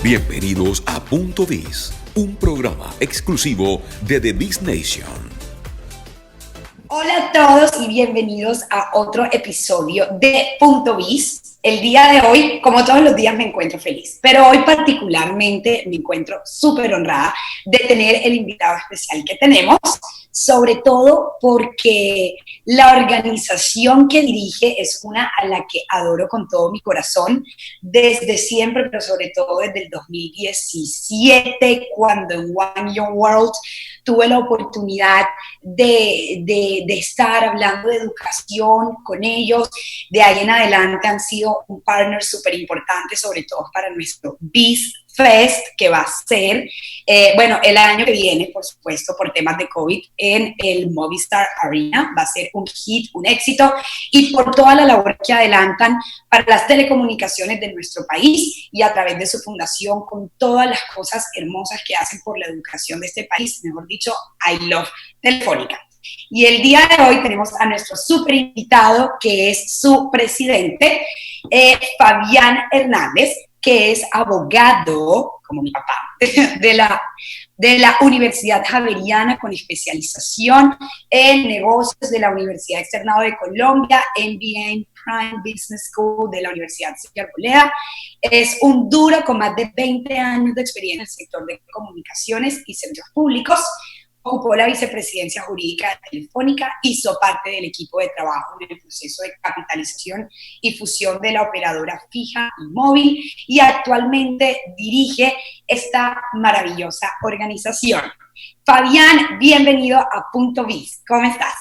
Bienvenidos a Punto Biz, un programa exclusivo de The Biz Nation. Hola a todos y bienvenidos a otro episodio de Punto Biz. El día de hoy, como todos los días, me encuentro feliz, pero hoy particularmente me encuentro súper honrada de tener el invitado especial que tenemos, sobre todo porque la organización que dirige es una a la que adoro con todo mi corazón desde siempre, pero sobre todo desde el 2017, cuando en One Young World tuve la oportunidad de estar hablando de educación con ellos. De ahí en adelante han sido un partner súper importante, sobre todo para nuestro Biz Fest, que va a ser, el año que viene, por supuesto, por temas de COVID, en el Movistar Arena. Va a ser un hit, un éxito, y por toda la labor que adelantan para las telecomunicaciones de nuestro país y a través de su fundación, con todas las cosas hermosas que hacen por la educación de este país, mejor dicho, I Love Telefónica. Y el día de hoy tenemos a nuestro súper invitado, que es su presidente, Fabián Hernández, que es abogado, como mi papá, de la Universidad Javeriana, con especialización en negocios de la Universidad Externado de Colombia, MBA en Prime Business School de la Universidad César Arboleda. Es un duro con más de 20 años de experiencia en el sector de comunicaciones y servicios públicos. Ocupó la vicepresidencia jurídica de Telefónica, hizo parte del equipo de trabajo en el proceso de capitalización y fusión de la operadora fija y móvil, y actualmente dirige esta maravillosa organización. Fabián, bienvenido a Punto Biz. ¿Cómo estás?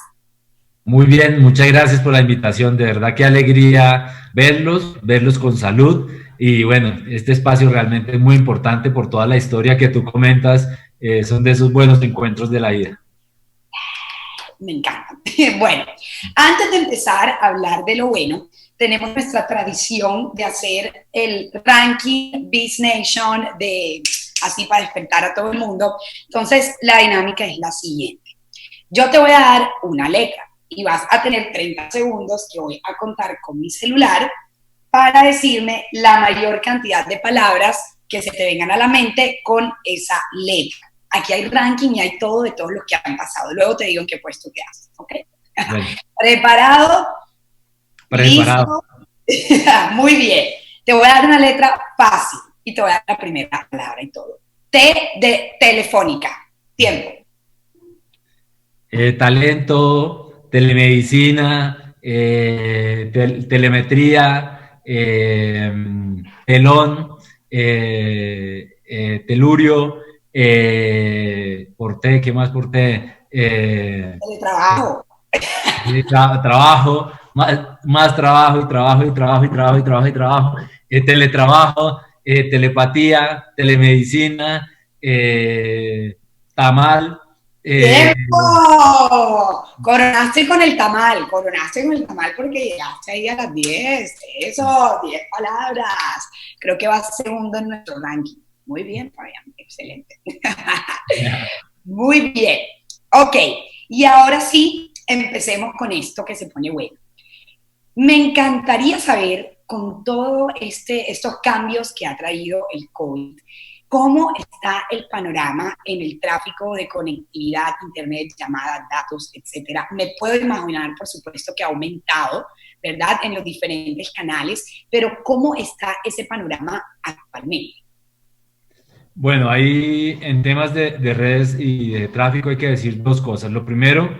Muy bien, muchas gracias por la invitación. De verdad, qué alegría verlos con salud. Y bueno, este espacio realmente es muy importante por toda la historia que tú comentas. Son de esos buenos encuentros de la vida. Me encanta. Bueno, antes de empezar a hablar de lo bueno, tenemos nuestra tradición de hacer el ranking Biz Nation, así para despertar a todo el mundo. Entonces, la dinámica es la siguiente. Yo te voy a dar una letra y vas a tener 30 segundos que voy a contar con mi celular para decirme la mayor cantidad de palabras que se te vengan a la mente con esa letra. Aquí hay ranking y hay todo de todos los que han pasado. Luego te digo en qué puesto quedas, ¿ok? Bueno. ¿Preparado? Preparado. Muy bien. Te voy a dar una letra fácil y te voy a dar la primera palabra y todo. T de Telefónica. Tiempo. Talento, telemedicina, telemetría, telón, telurio, por T, ¿qué más por T? Teletrabajo. Trabajo, más trabajo y trabajo y trabajo y trabajo y trabajo y trabajo, teletrabajo, telepatía, telemedicina, tamal. ¡Tiempo! Coronaste con el tamal porque llegaste ahí a las 10. Eso, 10 palabras. Creo que vas segundo en nuestro ranking. Muy bien, Fabián, excelente. Muy bien. Ok, y ahora sí, empecemos con esto que se pone bueno. Me encantaría saber, con todos estos cambios que ha traído el COVID, ¿cómo está el panorama en el tráfico de conectividad, internet, llamadas, datos, etcétera? Me puedo imaginar, por supuesto, que ha aumentado, ¿verdad?, en los diferentes canales, pero ¿cómo está ese panorama actualmente? Bueno, ahí en temas de redes y de tráfico hay que decir dos cosas. Lo primero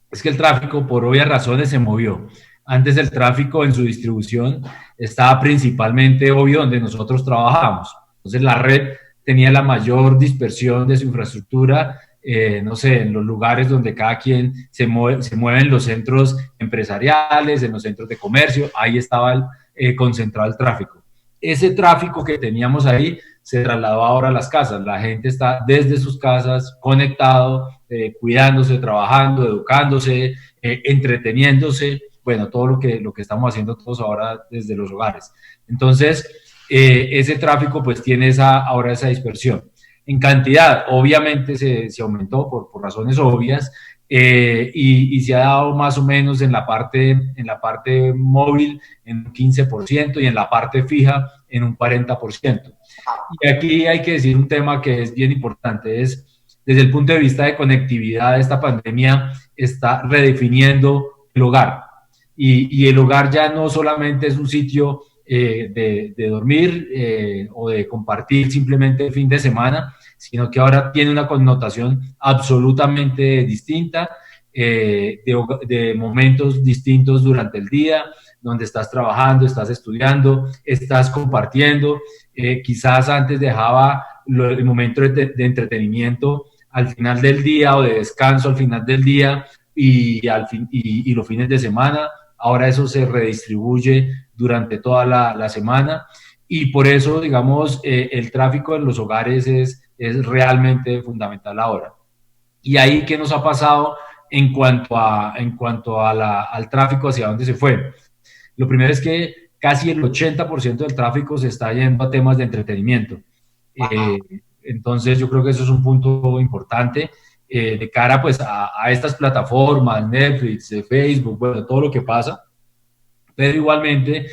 es que el tráfico, por obvias razones, se movió. Antes el tráfico en su distribución estaba principalmente, obvio, donde nosotros trabajábamos. Entonces la red tenía la mayor dispersión de su infraestructura, no sé, en los lugares donde cada quien se mueve en los centros empresariales, en los centros de comercio, ahí estaba concentrado el tráfico. Ese tráfico que teníamos ahí se trasladó ahora a las casas. La gente está desde sus casas, conectado, cuidándose, trabajando, educándose, entreteniéndose, bueno, todo lo que estamos haciendo todos ahora desde los hogares. Entonces, ese tráfico pues tiene ahora esa dispersión. En cantidad, obviamente se aumentó por razones obvias, y se ha dado más o menos en la parte móvil en un 15% y en la parte fija en un 40%. Y aquí hay que decir un tema que es bien importante, es desde el punto de vista de conectividad, esta pandemia está redefiniendo el hogar. Y el hogar ya no solamente es un sitio de dormir o de compartir simplemente el fin de semana, sino que ahora tiene una connotación absolutamente distinta, de momentos distintos durante el día, donde estás trabajando, estás estudiando, estás compartiendo. Quizás antes dejaba el momento de entretenimiento al final del día o de descanso al final del día y los fines de semana. Ahora eso se redistribuye durante toda la semana y por eso, digamos, el tráfico en los hogares es realmente fundamental ahora. Y ahí, ¿qué nos ha pasado en cuanto al tráfico, hacia dónde se fue? Lo primero es que casi el 80% del tráfico se está yendo a temas de entretenimiento. Entonces, yo creo que eso es un punto importante de cara pues, a estas plataformas, Netflix, Facebook, bueno, todo lo que pasa. Pero igualmente,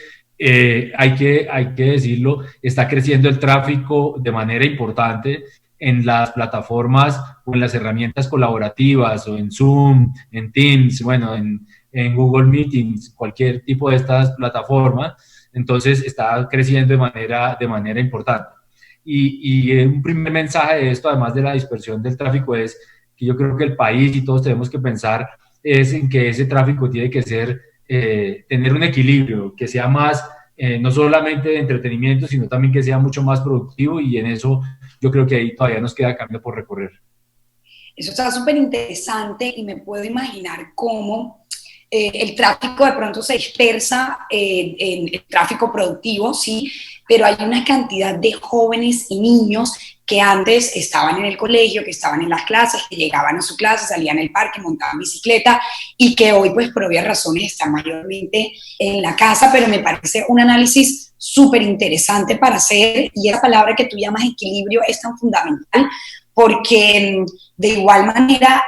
hay que decirlo, está creciendo el tráfico de manera importante en las plataformas o en las herramientas colaborativas o en Zoom, en Teams, bueno, en Google Meetings, cualquier tipo de estas plataformas. Entonces está creciendo de manera importante. Y un primer mensaje de esto, además de la dispersión del tráfico, es que yo creo que el país y todos tenemos que pensar es en que ese tráfico tiene que ser, tener un equilibrio, que sea más, no solamente de entretenimiento, sino también que sea mucho más productivo y en eso yo creo que ahí todavía nos queda camino por recorrer. Eso está súper interesante y me puedo imaginar cómo el tráfico de pronto se dispersa en el tráfico productivo, sí, pero hay una cantidad de jóvenes y niños que antes estaban en el colegio, que estaban en las clases, que llegaban a su clase, salían al parque, montaban bicicleta y que hoy, pues, por obvias razones están mayormente en la casa, pero me parece un análisis súper interesante para hacer y esa palabra que tú llamas equilibrio es tan fundamental porque de igual manera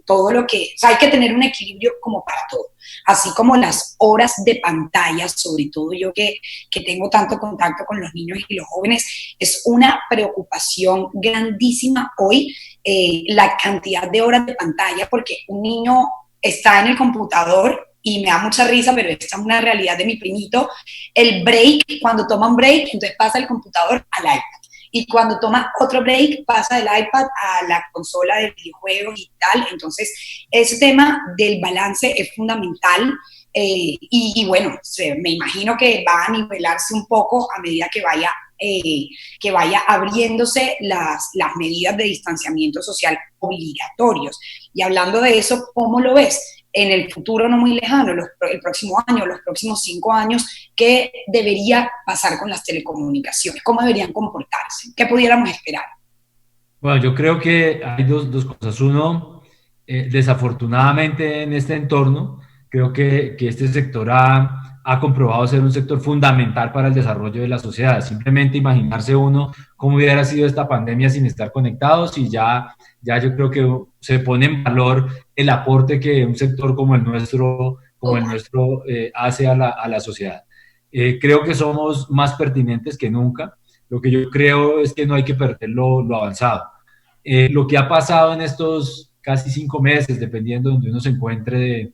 todo lo que, o sea, hay que tener un equilibrio como para todo, así como las horas de pantalla, sobre todo yo que tengo tanto contacto con los niños y los jóvenes, es una preocupación grandísima hoy la cantidad de horas de pantalla, porque un niño está en el computador y me da mucha risa, pero esta es una realidad de mi primito, el break, cuando toma un break, entonces pasa el computador al iPad. Y cuando toma otro break, pasa del iPad a la consola de videojuegos y tal. Entonces, ese tema del balance es fundamental. Y bueno, me imagino que va a nivelarse un poco a medida que vaya abriéndose las medidas de distanciamiento social obligatorios. Y hablando de eso, ¿cómo lo ves? En el futuro no muy lejano, el próximo año, los próximos 5 años, ¿qué debería pasar con las telecomunicaciones? ¿Cómo deberían comportarse? ¿Qué pudiéramos esperar? Bueno, yo creo que hay dos cosas. Uno, desafortunadamente en este entorno, creo que este sector ha comprobado ser un sector fundamental para el desarrollo de la sociedad. Simplemente imaginarse uno cómo hubiera sido esta pandemia sin estar conectados y ya yo creo que se pone en valor el aporte que un sector como el nuestro hace a la sociedad. Creo que somos más pertinentes que nunca. Lo que yo creo es que no hay que perder lo avanzado. Lo que ha pasado en estos casi 5 meses, dependiendo de donde uno se encuentre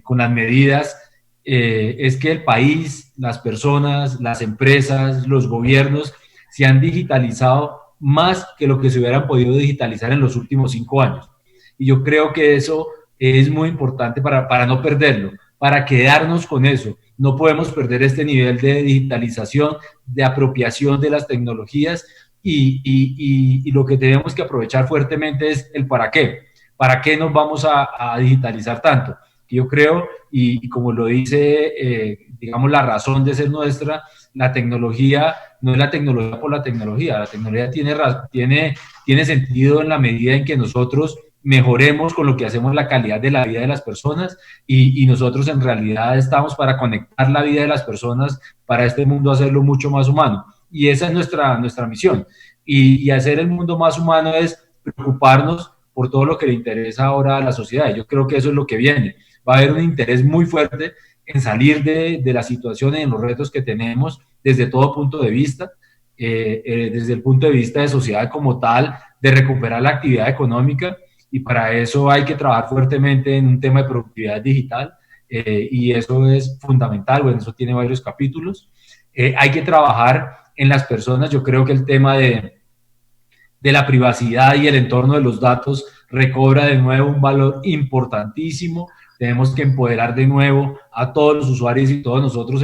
con las medidas, es que el país, las personas, las empresas, los gobiernos se han digitalizado más que lo que se hubieran podido digitalizar en los últimos 5 años. Y yo creo que eso es muy importante para no perderlo, para quedarnos con eso. No podemos perder este nivel de digitalización, de apropiación de las tecnologías y lo que tenemos que aprovechar fuertemente es el para qué. ¿Para qué nos vamos a digitalizar tanto? Yo creo, y como lo dice, digamos, la razón de ser nuestra, la tecnología no es la tecnología por la tecnología tiene sentido en la medida en que nosotros mejoremos con lo que hacemos la calidad de la vida de las personas y nosotros en realidad estamos para conectar la vida de las personas, para este mundo hacerlo mucho más humano. Y esa es nuestra misión. Y hacer el mundo más humano es preocuparnos por todo lo que le interesa ahora a la sociedad. Yo creo que eso es lo que viene. Va a haber un interés muy fuerte en salir de la situación y en los retos que tenemos, desde todo punto de vista, desde el punto de vista de sociedad como tal, de recuperar la actividad económica, y para eso hay que trabajar fuertemente en un tema de productividad digital, y eso es fundamental. Bueno, eso tiene varios capítulos. Hay que trabajar en las personas. Yo creo que el tema de la privacidad y el entorno de los datos recobra de nuevo un valor importantísimo. Tenemos que empoderar de nuevo a todos los usuarios y todos nosotros,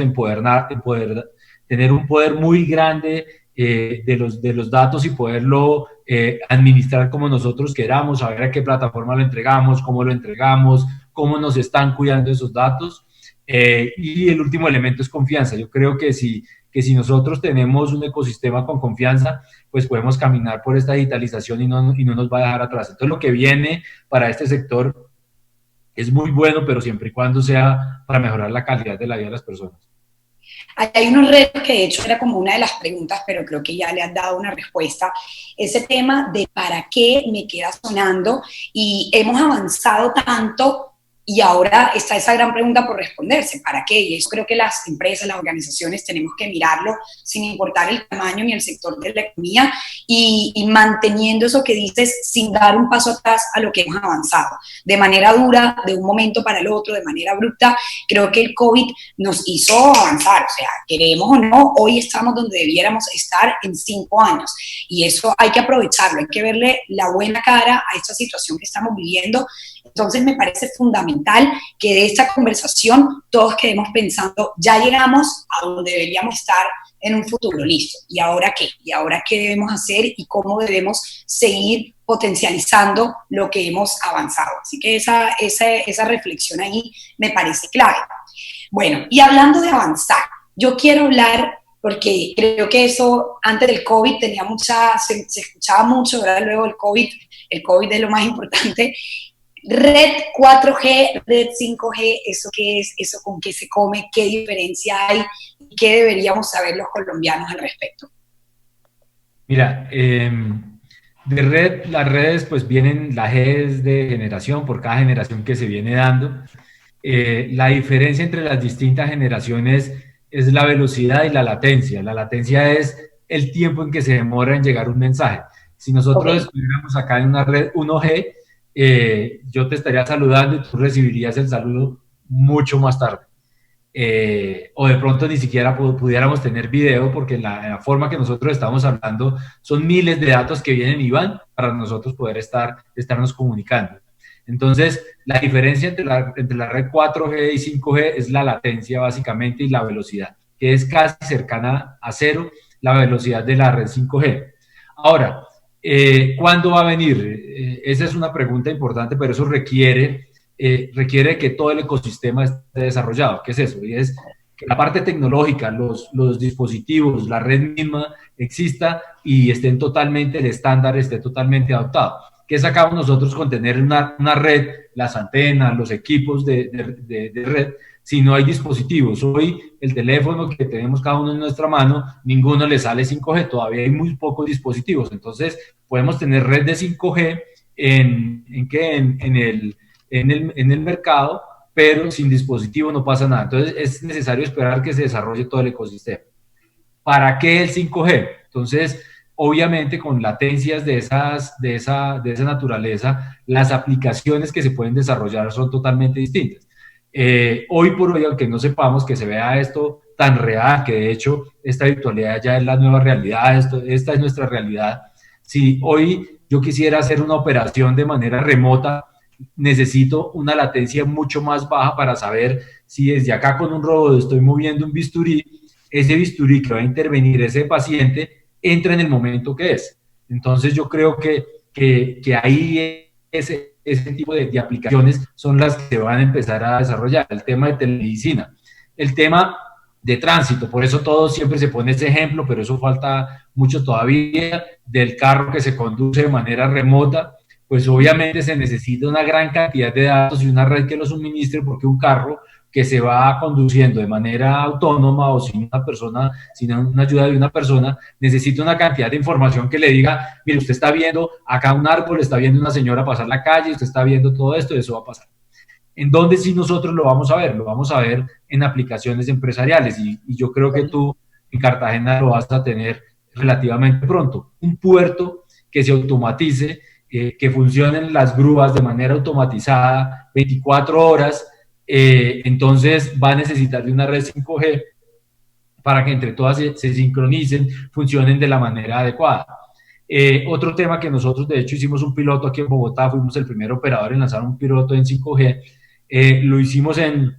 tener un poder muy grande de los datos y poderlo administrar como nosotros queramos, saber a qué plataforma lo entregamos, cómo nos están cuidando esos datos. Y el último elemento es confianza. Yo creo que si nosotros tenemos un ecosistema con confianza, pues podemos caminar por esta digitalización y no nos va a dejar atrás. Entonces, lo que viene para este sector es muy bueno, pero siempre y cuando sea para mejorar la calidad de la vida de las personas. Hay unos retos que de hecho era como una de las preguntas, pero creo que ya le has dado una respuesta. Ese tema de para qué me queda sonando, y hemos avanzado tanto y ahora está esa gran pregunta por responderse, ¿para qué? Y eso creo que las empresas, las organizaciones tenemos que mirarlo sin importar el tamaño ni el sector de la economía, y manteniendo eso que dices, sin dar un paso atrás a lo que hemos avanzado. De manera dura, de un momento para el otro, de manera abrupta, creo que el COVID nos hizo avanzar. O sea, queremos o no, hoy estamos donde debiéramos estar en 5 años. Y eso hay que aprovecharlo, hay que verle la buena cara a esta situación que estamos viviendo. Entonces me parece fundamental que de esta conversación todos quedemos pensando, ya llegamos a donde deberíamos estar en un futuro, listo. ¿Y ahora qué? ¿Y ahora qué debemos hacer y cómo debemos seguir potencializando lo que hemos avanzado? Así que esa reflexión ahí me parece clave. Bueno, y hablando de avanzar, yo quiero hablar, porque creo que eso antes del COVID se escuchaba mucho, ¿verdad? Luego el COVID es lo más importante. Red 4G, red 5G, ¿eso qué es? ¿Eso con qué se come? ¿Qué diferencia hay? ¿Y qué deberíamos saber los colombianos al respecto? Mira, las redes pues vienen, la G es de generación, por cada generación que se viene dando. La diferencia entre las distintas generaciones es la velocidad y la latencia. La latencia es el tiempo en que se demora en llegar un mensaje. Si nosotros estuviéramos acá en una red 1G, yo te estaría saludando y tú recibirías el saludo mucho más tarde. O de pronto ni siquiera pudiéramos tener video, porque la forma que nosotros estamos hablando son miles de datos que vienen y van para nosotros poder estarnos comunicando. Entonces, la diferencia entre la red 4G y 5G es la latencia básicamente y la velocidad, que es casi cercana a cero la velocidad de la red 5G. Ahora, ¿cuándo va a venir? Esa es una pregunta importante, pero eso requiere que todo el ecosistema esté desarrollado. ¿Qué es eso? Y es que la parte tecnológica, los dispositivos, la red misma exista y estén totalmente, el estándar esté totalmente adoptado. ¿Qué sacamos nosotros con tener una red, las antenas, los equipos de red, si no hay dispositivos? Hoy el teléfono que tenemos cada uno en nuestra mano, ninguno le sale 5G, todavía hay muy pocos dispositivos. Entonces podemos tener red de 5G en el mercado, pero sin dispositivo no pasa nada. Entonces es necesario esperar que se desarrolle todo el ecosistema. ¿Para qué el 5G? Entonces, obviamente con latencias de esa naturaleza, las aplicaciones que se pueden desarrollar son totalmente distintas. Hoy por hoy, aunque no sepamos que se vea esto tan real, que de hecho esta virtualidad ya es la nueva realidad, esta es nuestra realidad. Si hoy yo quisiera hacer una operación de manera remota, necesito una latencia mucho más baja para saber si desde acá con un robot estoy moviendo un bisturí, ese bisturí que va a intervenir ese paciente entra en el momento que es. Entonces yo creo que ahí ese tipo de aplicaciones son las que se van a empezar a desarrollar. El tema de telemedicina, el tema de tránsito, por eso todo siempre se pone ese ejemplo, pero eso falta mucho todavía, del carro que se conduce de manera remota. Pues obviamente se necesita una gran cantidad de datos y una red que lo suministre, porque un carro que se va conduciendo de manera autónoma o sin una ayuda de una persona, necesita una cantidad de información que le diga, mire, usted está viendo acá un árbol, está viendo una señora pasar la calle, usted está viendo todo esto y eso va a pasar. ¿En dónde sí nosotros lo vamos a ver? Lo vamos a ver en aplicaciones empresariales, y yo creo que tú en Cartagena lo vas a tener relativamente pronto. Un puerto que se automatice, que funcionen las grúas de manera automatizada 24 horas, entonces va a necesitar de una red 5G para que entre todas se sincronicen, funcionen de la manera adecuada. Otro tema que nosotros de hecho hicimos un piloto aquí en Bogotá, fuimos el primer operador en lanzar un piloto en 5G, lo hicimos en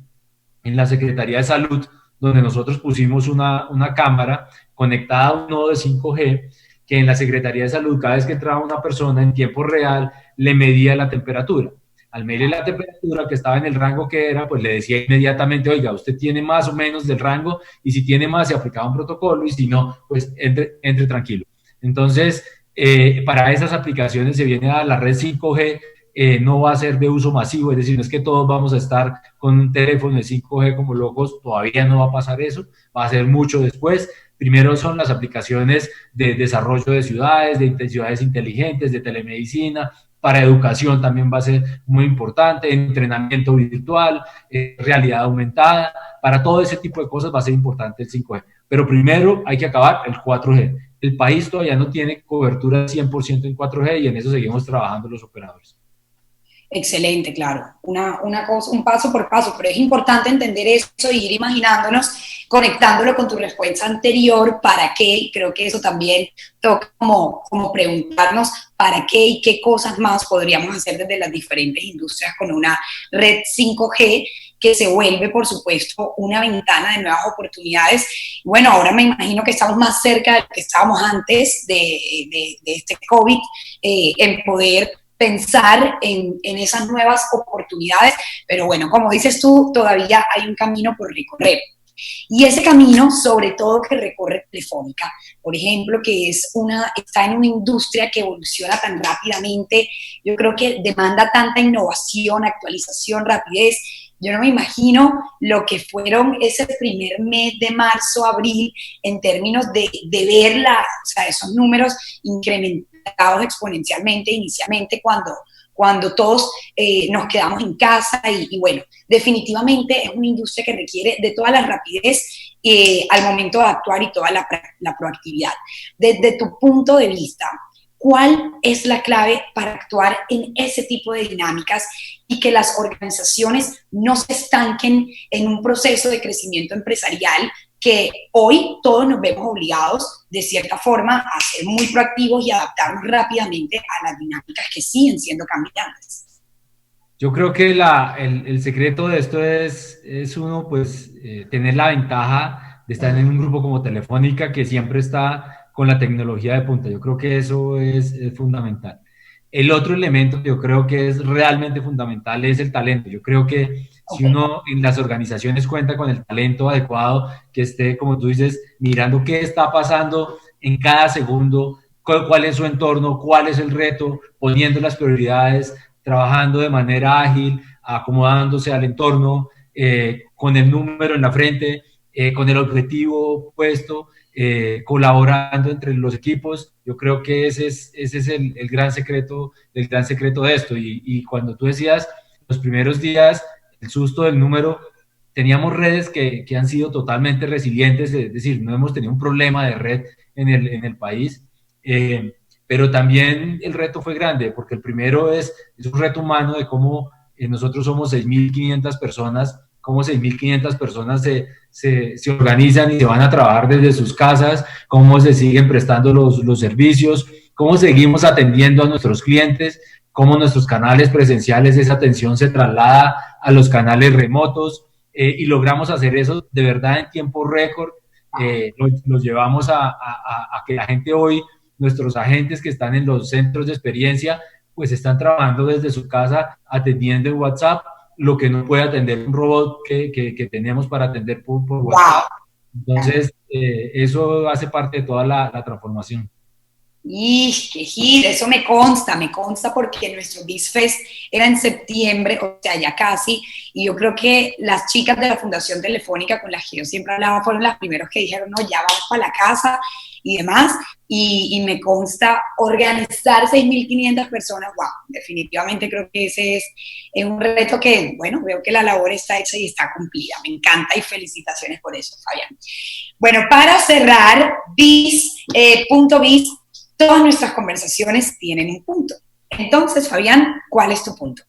la Secretaría de Salud, donde nosotros pusimos una cámara conectada a un nodo de 5G, que en la Secretaría de Salud, cada vez que entraba una persona en tiempo real, le medía la temperatura. Al medirle la temperatura que estaba en el rango que era, pues le decía inmediatamente, oiga, usted tiene más o menos del rango, y si tiene más, se aplicaba un protocolo, y si no, pues entre tranquilo. Entonces, para esas aplicaciones se viene a la red 5G, no va a ser de uso masivo, es decir, no es que todos vamos a estar con un teléfono de 5G como locos, todavía no va a pasar eso, va a ser mucho después. Primero son las aplicaciones de desarrollo de ciudades, de ciudades inteligentes, de telemedicina, para educación también va a ser muy importante, entrenamiento virtual, realidad aumentada, para todo ese tipo de cosas va a ser importante el 5G. Pero primero hay que acabar el 4G. El país todavía no tiene cobertura 100% en 4G y en eso seguimos trabajando los operadores. Excelente, claro, una cosa, un paso por paso, pero es importante entender eso y ir imaginándonos, conectándolo con tu respuesta anterior, para qué, y creo que eso también toca como preguntarnos para qué y qué cosas más podríamos hacer desde las diferentes industrias con una red 5G que se vuelve, por supuesto, una ventana de nuevas oportunidades. Bueno, ahora me imagino que estamos más cerca de lo que estábamos antes de este COVID, en poder pensar en esas nuevas oportunidades, pero bueno, como dices tú, todavía hay un camino por recorrer. Y ese camino, sobre todo que recorre Telefónica, por ejemplo, que está en una industria que evoluciona tan rápidamente, yo creo que demanda tanta innovación, actualización, rapidez. Yo no me imagino lo que fueron ese primer mes de marzo, abril, en términos de ver esos números incrementados exponencialmente inicialmente cuando todos nos quedamos en casa y bueno, definitivamente es una industria que requiere de toda la rapidez al momento de actuar y toda la proactividad. Desde tu punto de vista, ¿cuál es la clave para actuar en ese tipo de dinámicas y que las organizaciones no se estanquen en un proceso de crecimiento empresarial que hoy todos nos vemos obligados, de cierta forma, a ser muy proactivos y adaptarnos rápidamente a las dinámicas que siguen siendo cambiantes? Yo creo que el secreto de esto es uno, pues, tener la ventaja de estar en un grupo como Telefónica, que siempre está con la tecnología de punta. Yo creo que eso es fundamental. El otro elemento que yo creo que es realmente fundamental es el talento. Yo creo que si uno en las organizaciones cuenta con el talento adecuado, que esté, como tú dices, mirando qué está pasando en cada segundo, cuál es su entorno, cuál es el reto, poniendo las prioridades, trabajando de manera ágil, acomodándose al entorno, con el número en la frente, con el objetivo puesto, colaborando entre los equipos. Yo creo que ese es el gran secreto de esto. Y cuando tú decías, los primeros días, el susto del número, teníamos redes que han sido totalmente resilientes, es decir, no hemos tenido un problema de red en el país, pero también el reto fue grande, porque el primero es un reto humano de cómo nosotros somos 6.500 personas, cómo 6.500 personas se organizan y se van a trabajar desde sus casas, cómo se siguen prestando los servicios, cómo seguimos atendiendo a nuestros clientes, cómo nuestros canales presenciales, esa atención se traslada a los canales remotos, y logramos hacer eso de verdad en tiempo récord. Los llevamos a que la gente hoy, nuestros agentes que están en los centros de experiencia, pues están trabajando desde su casa, atendiendo en WhatsApp, lo que no puede atender un robot que tenemos para atender por WhatsApp. Entonces, eso hace parte de toda la transformación. Y qué gira, eso me consta porque nuestro BizFest era en septiembre, o sea, ya casi, y yo creo que las chicas de la Fundación Telefónica con las que yo siempre hablaba fueron las primeros que dijeron, no, ya vamos para la casa y demás, y me consta organizar 6.500 personas, wow, definitivamente creo que ese es un reto que, bueno, veo que la labor está hecha y está cumplida, me encanta y felicitaciones por eso, Fabián. Bueno, para cerrar, punto biz, todas nuestras conversaciones tienen un punto. Entonces, Fabián, ¿cuál es tu punto?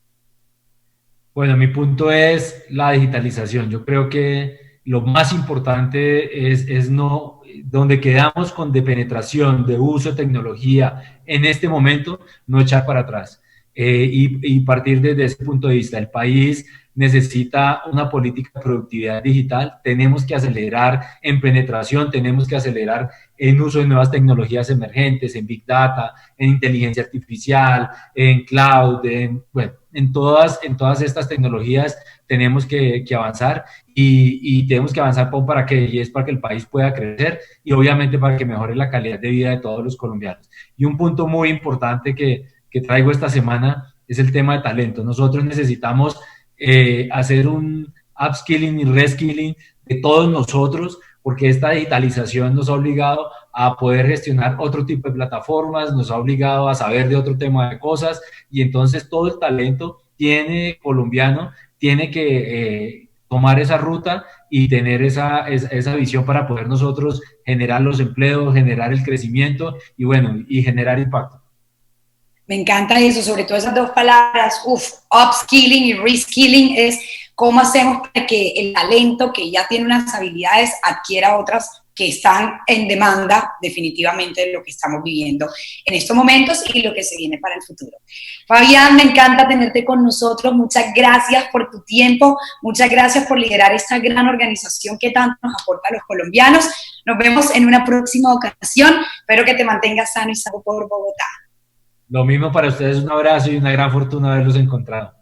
Bueno, mi punto es la digitalización. Yo creo que lo más importante es no, donde quedamos con de penetración, de uso de tecnología en este momento, no echar para atrás. Y partir desde ese punto de vista. El país necesita una política de productividad digital, tenemos que acelerar en penetración, tenemos que acelerar en uso de nuevas tecnologías emergentes, en Big Data, en inteligencia artificial, en cloud, en todas estas tecnologías tenemos que avanzar y tenemos que avanzar para que el país pueda crecer y obviamente para que mejore la calidad de vida de todos los colombianos. Y un punto muy importante que traigo esta semana es el tema de talento. Nosotros necesitamos hacer un upskilling y reskilling de todos nosotros, porque esta digitalización nos ha obligado a poder gestionar otro tipo de plataformas, nos ha obligado a saber de otro tema de cosas, y entonces todo el talento colombiano tiene que tomar esa ruta y tener esa visión para poder nosotros generar los empleos, generar el crecimiento y bueno, y generar impacto. Me encanta eso, sobre todo esas dos palabras, upskilling y reskilling, es cómo hacemos para que el talento que ya tiene unas habilidades adquiera otras que están en demanda definitivamente de lo que estamos viviendo en estos momentos y lo que se viene para el futuro. Fabián, me encanta tenerte con nosotros, muchas gracias por tu tiempo, muchas gracias por liderar esta gran organización que tanto nos aporta a los colombianos. Nos vemos en una próxima ocasión, espero que te mantengas sano y salvo por Bogotá. Lo mismo para ustedes, un abrazo y una gran fortuna haberlos encontrado.